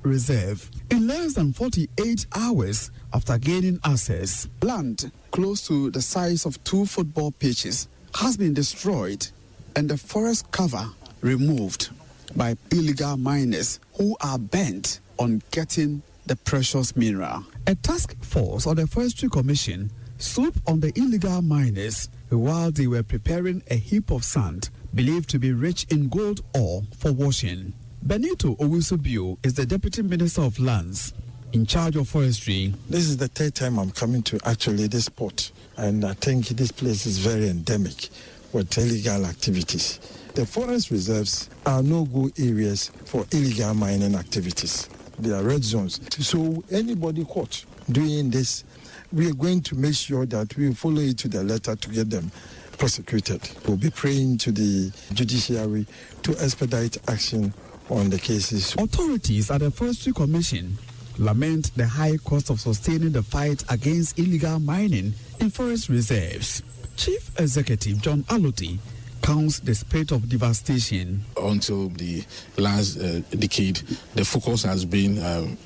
Reserve. In less than 48 hours after gaining access, land close to the size of 2 football pitches has been destroyed and the forest cover removed by illegal miners who are bent on getting the precious mineral. A task force of the Forestry Commission swooped on the illegal miners while they were preparing a heap of sand believed to be rich in gold ore for washing. Benito Owusu-Bio is the Deputy Minister of Lands in charge of forestry. This is the third time I'm coming to actually this spot, and I think this place is very endemic with illegal activities. The forest reserves are no-go areas for illegal mining activities. They are red zones. So anybody caught doing this, we are going to make sure that we follow it to the letter to get them prosecuted. We'll be praying to the judiciary to expedite action on the cases. Authorities at the Forestry Commission lament the high cost of sustaining the fight against illegal mining in forest reserves. Chief Executive John Aloti counts the spate of devastation. Until the last decade, the focus has been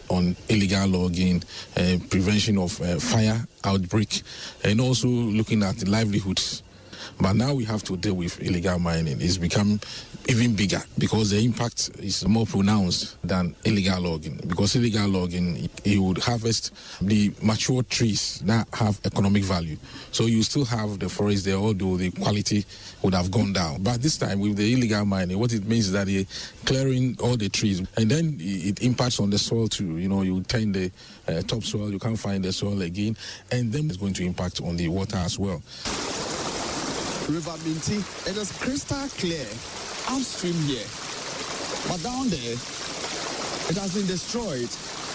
on illegal logging, prevention of fire outbreak, and also looking at the livelihoods. But now we have to deal with illegal mining. It's become even bigger because the impact is more pronounced than illegal logging. Because illegal logging, you would harvest the mature trees that have economic value. So you still have the forest there, although the quality would have gone down. But this time with the illegal mining, what it means is that you're clearing all the trees, and then it impacts on the soil too. You know, you turn the topsoil, you can't find the soil again, and then it's going to impact on the water as well. River Minty, it is crystal clear upstream here, but down there it has been destroyed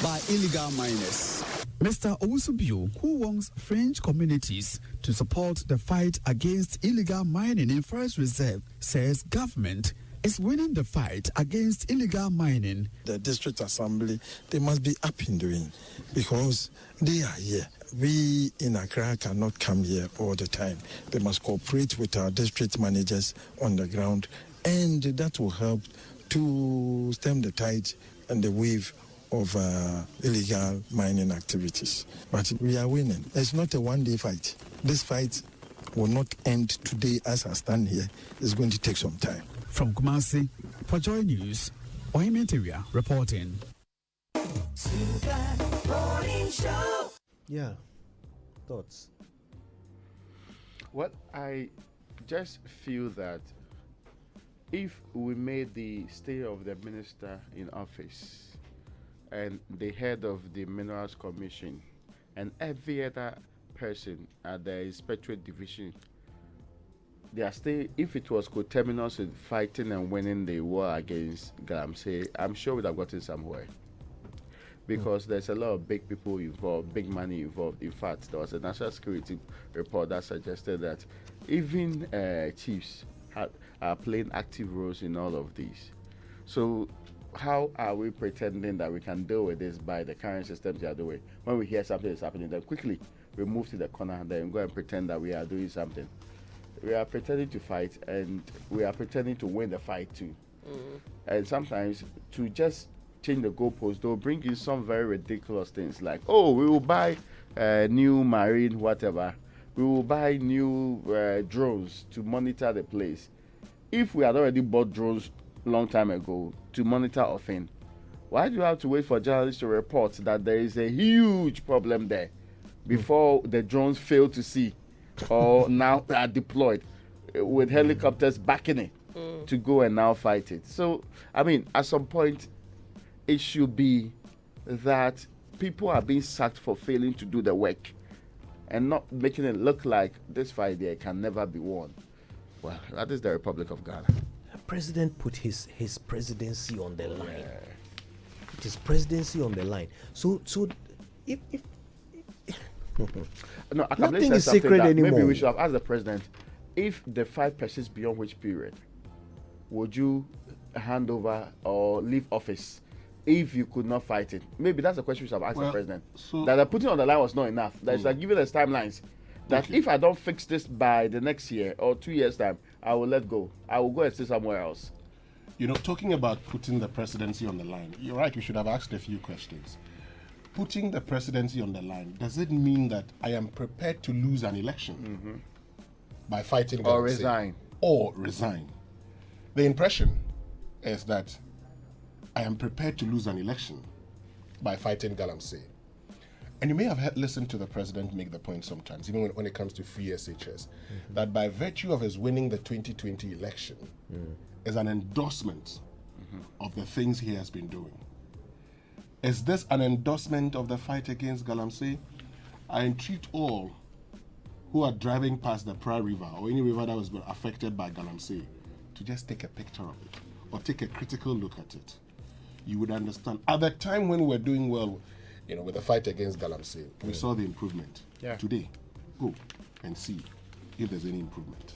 by illegal miners. Mr. Owusu-Bio, who wants French communities to support the fight against illegal mining in forest reserve, says government is winning the fight against illegal mining. The district assembly, they must be up in doing because they are here. We in Accra cannot come here all the time. They must cooperate with our district managers on the ground, and that will help to stem the tide and the wave of illegal mining activities. But we are winning. It's not a one-day fight. This fight will not end today as I stand here. It's going to take some time. From Kumasi, for Joy News, Ohimenteria reporting. Yeah, thoughts? Well, I just feel that if we made the stay of the minister in office and the head of the Minerals Commission and every other person at the Inspectorate Division, they are still, if it was coterminous in fighting and winning the war against Galamsey, I'm sure we'd have gotten somewhere. Because there's a lot of big people involved, big money involved. In fact, there was a national security report that suggested that even chiefs are playing active roles in all of these. So how are we pretending that we can deal with this by the current systems they are doing? When we hear something is happening, then quickly we move to the corner and then go and pretend that we are doing something. We are pretending to fight, and we are pretending to win the fight too. And sometimes to just change the goalposts, they'll bring in some very ridiculous things like, oh, we will buy new marine whatever. We will buy new drones to monitor the place. If we had already bought drones long time ago to monitor a thing, why do you have to wait for journalists to report that there is a huge problem there before the drones fail to see or now are deployed with helicopters backing it to go and now fight it? So, I mean, at some point, it should be that people are being sacked for failing to do the work and not making it look like this fight there can never be won. Well, that is the Republic of Ghana. The president put his presidency on the line. Put his presidency on the line. So if no, nothing is secret anymore. Maybe we should have asked the president, if the fight persists beyond which period, would you hand over or leave office if you could not fight it? Maybe that's a question we should have asked the president. So that the putting on the line was not enough. That is like giving us timelines. That if I don't fix this by the next year or 2 years' time, I will let go. I will go and stay somewhere else. talking about putting the presidency on the line, you're right, we should have asked a few questions. Putting the presidency on the line, does it mean that I am prepared to lose an election by fighting Or resign? Or resign. The impression is that I am prepared to lose an election by fighting Galamsey. And you may have listened to the president make the point sometimes, even when it comes to free SHS, that by virtue of his winning the 2020 election is an endorsement of the things he has been doing. Is this an endorsement of the fight against Galamsey? I entreat all who are driving past the Pra River or any river that was affected by Galamsey to just take a picture of it or take a critical look at it. You would understand. At the time when we were doing well, with the fight against Galamsey, we saw the improvement. Yeah. Today, go and see if there's any improvement.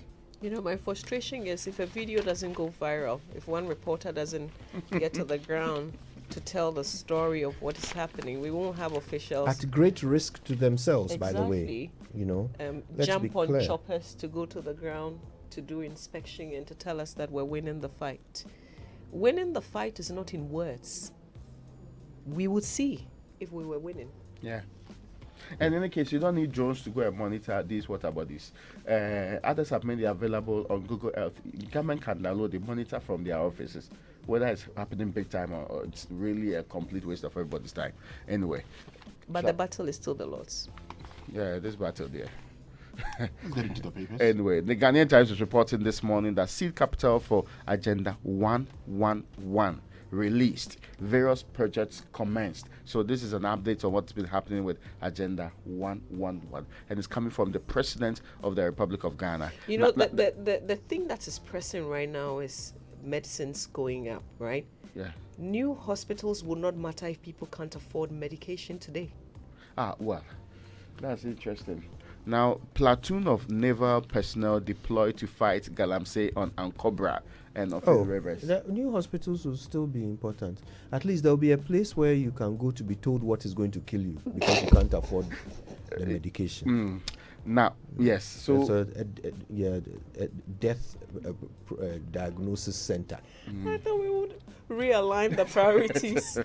My frustration is if a video doesn't go viral, if one reporter doesn't get to the ground to tell the story of what is happening, we won't have officials. At great risk to themselves, by the way. Let's jump be on clear. choppers to go to the ground to do inspection and to tell us that we're winning the fight. Winning the fight is not in words. We would see if we were winning. Yeah. And in any case, you don't need drones to go and monitor these water bodies. Others have made it available on Google Earth. Government can download the monitor from their offices, whether it's happening big time or it's really a complete waste of everybody's time. Anyway. But the battle is still the Lord's. Yeah, this battle there. Let's get into the papers. Anyway, the Ghanaian Times is reporting this morning that seed capital for Agenda 111 released. Various projects commenced. So this is an update on what's been happening with Agenda 111. And it's coming from the President of the Republic of Ghana. The thing that is pressing right now is medicines going up, right? Yeah. New hospitals will not matter if people can't afford medication today. Well, that's interesting. Now, platoon of naval personnel deployed to fight Galamsey on Ankobra and Ofin rivers. The new hospitals will still be important. At least there will be a place where you can go to be told what is going to kill you because you can't afford the medication. Now, yes. So a death diagnosis center. I thought we would realign the priorities.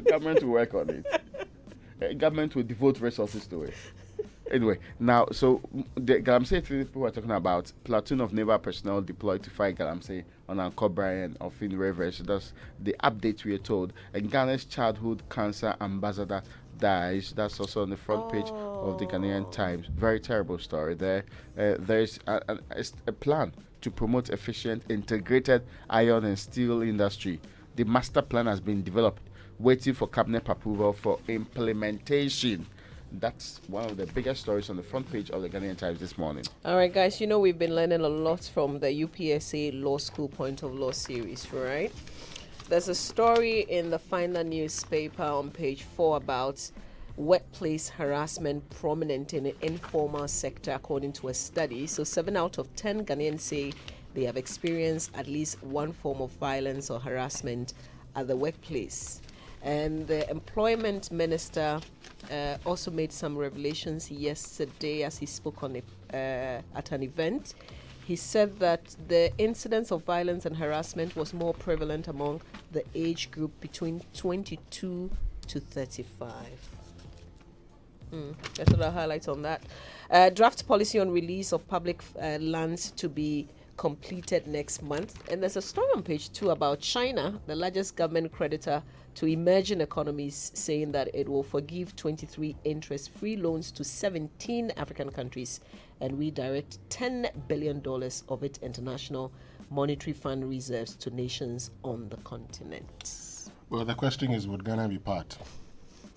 Government will work on it. Government will devote resources to it. Anyway, now, so the Galamsey people are talking about platoon of naval personnel deployed to fight Galamsey on Ankobra and Ofin rivers. That's the update we are told. And Ghana's childhood cancer ambassador dies. That's also on the front page of the Ghanaian Times. Very terrible story there. There's a plan to promote efficient, integrated iron and steel industry. The master plan has been developed, waiting for cabinet approval for implementation. That's one of the biggest stories on the front page of the Ghanaian Times this morning. All right, guys, we've been learning a lot from the UPSA Law School Point of Law series, right? There's a story in the Finder newspaper on page 4 about workplace harassment prominent in the informal sector, according to a study. So 7 out of 10 Ghanaians say they have experienced at least one form of violence or harassment at the workplace. And the employment minister also made some revelations yesterday as he spoke on at an event. He said that the incidence of violence and harassment was more prevalent among the age group between 22 to 35. That's what I'll highlight on that. Draft policy on release of public lands to be completed next month. And there's a story on page 2 about China, the largest government creditor to emerging economies, saying that it will forgive 23 interest-free loans to 17 African countries and redirect $10 billion of its international monetary fund reserves to nations on the continent. Well, the question is, would Ghana be part?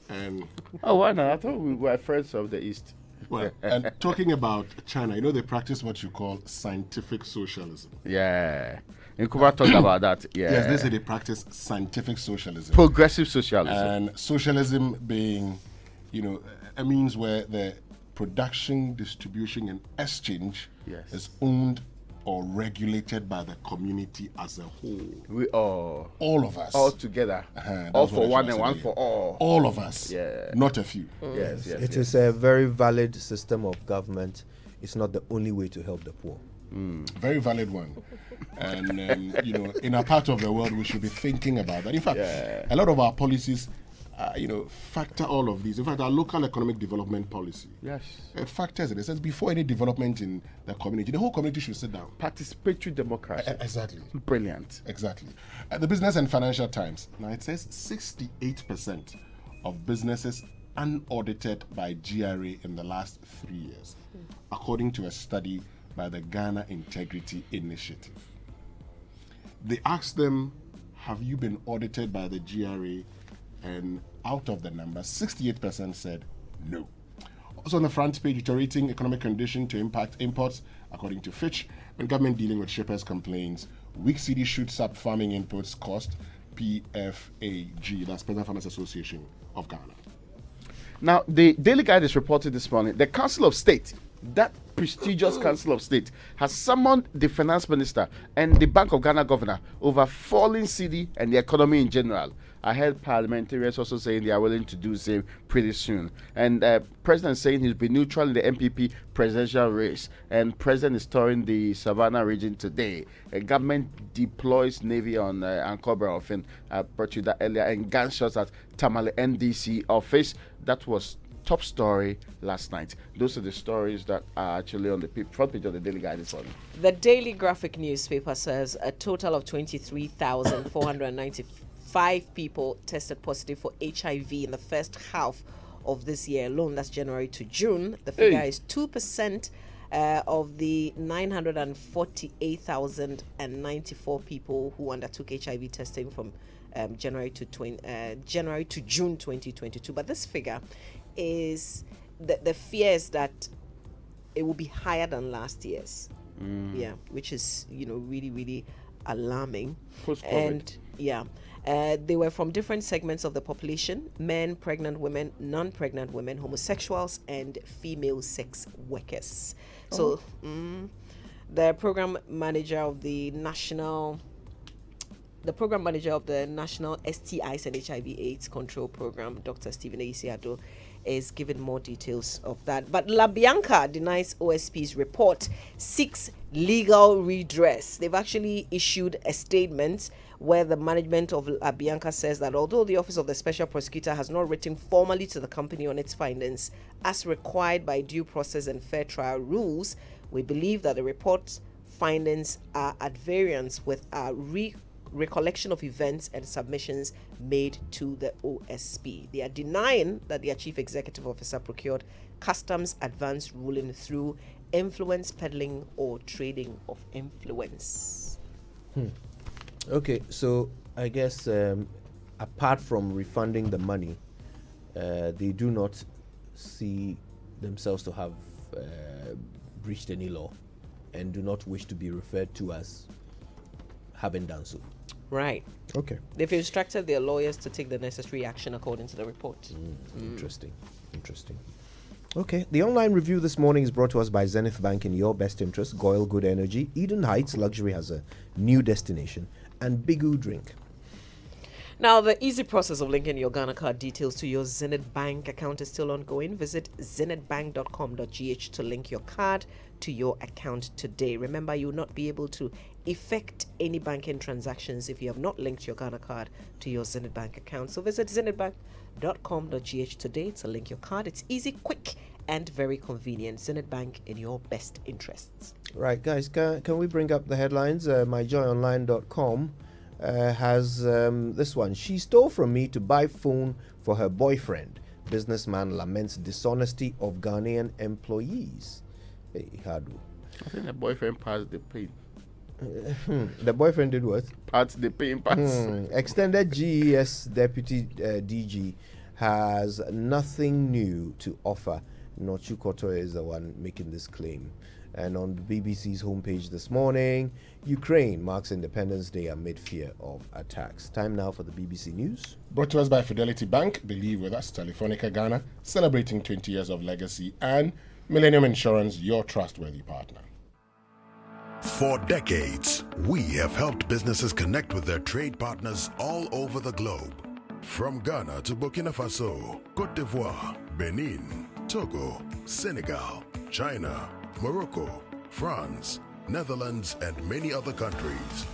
And why not? I thought we were friends of the East. Well, and talking about China, they practice what you call scientific socialism. Yeah. And Kuba talked about that. Yeah. Yes, they say they practice scientific socialism. Progressive socialism. And socialism being, a means where the production, distribution, and exchange is owned or regulated by the community as a whole. We all of us. All together. All for one and one for all. All of us. Yeah. Not a few. Yes. It is a very valid system of government. It's not the only way to help the poor. Very valid one. And, in a part of the world, we should be thinking about that. In fact, a lot of our policies, factor all of these. In fact, our local economic development policy factors in a sense before any development in the community. The whole community should sit down. Participatory democracy. Exactly. Brilliant. Exactly. The Business and Financial Times. Now, it says 68% of businesses unaudited by GRA in the last 3 years, according to a study by the Ghana Integrity Initiative. They asked them, have you been audited by the GRA? And out of the numbers, 68% said no. Also on the front page, deteriorating economic condition to impact imports, according to Fitch, and government dealing with shippers' complaints. Weak cedi shoots up farming inputs cost, PFAG, that's President Farmers Association of Ghana. Now, the Daily Guide is reported this morning, the Council of State, that prestigious Council of State, has summoned the Finance Minister and the Bank of Ghana Governor over falling cedi and the economy in general. I heard parliamentarians also saying they are willing to do the same pretty soon. And President saying he'll be neutral in the MPP presidential race. And President is touring the Savannah region today. Government deploys Navy on Ankobra often. I brought you that earlier. And gunshots at Tamale NDC office. That was top story last night. Those are the stories that are actually on the front page of the Daily Guide this morning. The Daily Graphic newspaper says a total of 23,495 people tested positive for HIV in the first half of this year alone. That's January to June. The figure is 2% of the 948,094 people who undertook HIV testing from January to June 2022. But this figure is the fear is that it will be higher than last year's. Which is really, really alarming. Post-COVID. And they were from different segments of the population: men, pregnant women, non-pregnant women, homosexuals, and female sex workers. So the program manager of the national STIs and HIV/AIDS control program, Dr. Stephen Isiado, is giving more details of that. But La Bianca denies OSP's report, seeks legal redress. They've actually issued a statement where the management of La Bianca says that although the Office of the Special Prosecutor has not written formally to the company on its findings, as required by due process and fair trial rules, we believe that the report's findings are at variance with our recollection of events and submissions made to the OSP. They are denying that their chief executive officer procured customs advance ruling through influence peddling or trading of influence. Okay, so I guess apart from refunding the money, they do not see themselves to have breached any law and do not wish to be referred to as having done so. Right. Okay. They've instructed their lawyers to take the necessary action according to the report. Interesting. Okay. The online review this morning is brought to us by Zenith Bank in your best interest, Goyle Good Energy, Eden Heights Luxury has a new destination, and Bigu Drink. Now, the easy process of linking your Ghana card details to your Zenith Bank account is still ongoing. Visit zenithbank.com.gh to link your card to your account today. Remember, you will not be able to effect any banking transactions if you have not linked your Ghana card to your Zenith Bank account. So visit zenithbank.com.gh today to link your card. It's easy, quick, and very convenient. Zenith Bank in your best interests. Right, guys, can we bring up the headlines? myjoyonline.com has this one. She stole from me to buy phone for her boyfriend. Businessman laments dishonesty of Ghanaian employees. Hey, Hadu. I think the boyfriend passed the pain. The boyfriend did what? Passed the pain pass. Extended GES Deputy DG has nothing new to offer. Nochu Koto is the one making this claim. And on the BBC's homepage this morning, Ukraine marks Independence Day amid fear of attacks. Time now for the BBC News. Brought to us by Fidelity Bank, Believe with us, Telefonica Ghana, celebrating 20 years of legacy, and Millennium Insurance, your trustworthy partner. For decades, we have helped businesses connect with their trade partners all over the globe. From Ghana to Burkina Faso, Cote d'Ivoire, Benin, Togo, Senegal, China, Morocco, France, Netherlands, and many other countries.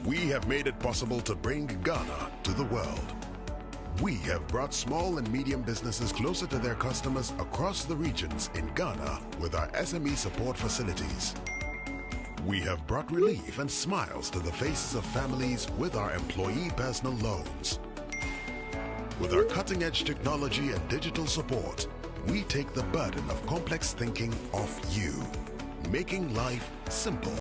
We have made it possible to bring Ghana to the world. We have brought small and medium businesses closer to their customers across the regions in Ghana with our SME support facilities. We have brought relief and smiles to the faces of families with our employee personal loans. With our cutting-edge technology and digital support, we take the burden of complex thinking off you, making life simple.